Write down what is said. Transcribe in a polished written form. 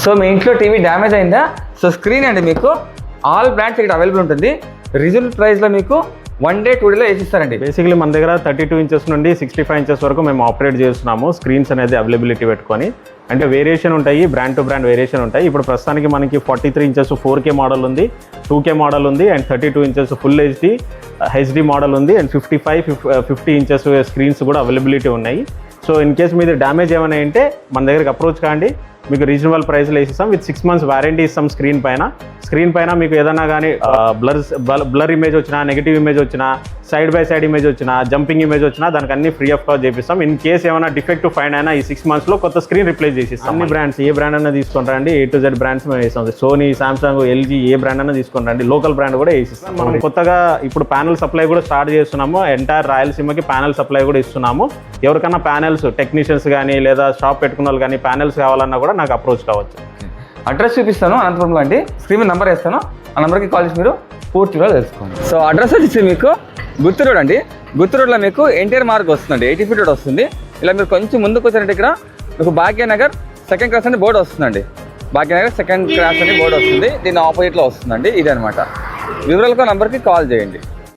So మీ ఇంట్లో TV damage అయిందా? So screen అండి మీకు ఆల్ బ్రాండ్స్ ఇక్కడ అవైలబుల్ ఉంటుంది. రీజనబుల్ ప్రైస్లో మీకు 1 day 2 days వేసిస్తారండి. బేసిక్లీ మన దగ్గర 32 inches నుండి 65 inches వరకు మేము ఆపరేట్ చేస్తున్నాము. స్క్రీన్స్ అనేది అవైలబిలిటీ పెట్టుకొని, అంటే వేరియేషన్ ఉంటాయి, బ్రాండ్ టు బ్రాండ్ వేరియేషన్ ఉంటాయి. ఇప్పుడు ప్రస్తుతానికి మనకి 43 inches 4K మోడల్ ఉంది, 2K మోడల్ ఉంది, and 32 inches full HD model ఉంది, అండ్ 50 inches స్క్రీన్స్ కూడా అవైలబిలిటీ ఉన్నాయి. సో ఇన్ కేస్ మీద డ్యామేజ్ ఏమైనా అంటే మన దగ్గరికి అప్రోచ్ కాండి, మీకు రీజనబుల్ ప్రైస్లో వేసిస్తాం. విత్ 6 months వారంటీ ఇస్తాం. స్క్రీన్ పైన మీకు ఏదైనా కానీ బ్లర్ ఇమేజ్ వచ్చినా, నెగిటివ్ ఇమేజ్ వచ్చినా, సైడ్ బై సైడ్ ఇమేజ్ వచ్చినా, జంపింగ్ ఇమేజ్ వచ్చినా దానికి అన్ని ఫ్రీ ఆఫ్ కాస్ట్ చేపిస్తాం. ఇన్ కేస్ ఏమైనా డిఫెక్టివ్ ఫైండ్ అయినా ఈ 6 monthsలో కొత్త స్క్రీన్ రిప్లేస్ చేసిస్తాం. అన్ని బ్రాండ్స్ ఏ బ్రాండ్ అయినా తీసుకుంటారండి, A to Z బ్రాండ్స్ మేము వేస్తాం. సోనీ, సామ్సంగ్, LG ఏ బ్రాండ్ అయినా తీసుకుంటారండి. లోకల్ బ్రాండ్ కూడా వేసిస్తాం. మనం కొత్తగా ఇప్పుడు ప్యానల్ సప్లై కూడా స్టార్ట్ చేస్తున్నాము. ఎంటైర్ రాయలసీమకి ప్యానల్ సప్లై కూడా ఇస్తున్నాము. ఎవరికైనా ప్యానల్స్ టెక్నీషియన్స్ కానీ లేదా షాప్ పెట్టుకున్న వాళ్ళు కానీ ప్యానల్స్ కావాలన్నా కూడా నాకు అప్రోచ్ కావచ్చు. అడ్రస్ చూపిస్తాను అనంతపురంలో అండి, స్క్రీన్ మీద నెంబర్ వేస్తాను, ఆ నెంబర్కి కాల్ చేసి మీరు పూర్తిగా తెలుసుకోండి. సో అడ్రస్ వచ్చి మీకు గుత్తి రోడ్ అండి. గుత్తి రోడ్లో మీకు ఎన్టీఆర్ మార్గ్ వస్తుందండి, 80 feet రోడ్ వస్తుంది. ఇలా మీరు కొంచెం ముందుకు వచ్చారంటే ఇక్కడ మీకు భాగ్యనగర్ 2nd క్రాస్ అని బోర్డు వస్తుందండి. భాగ్యనగర్ 2nd క్రాస్ అని బోర్డు వస్తుంది, దీని ఆపోజిట్లో వస్తుందండి. ఇది అనమాట. వివరాలకు నంబర్కి కాల్ చేయండి.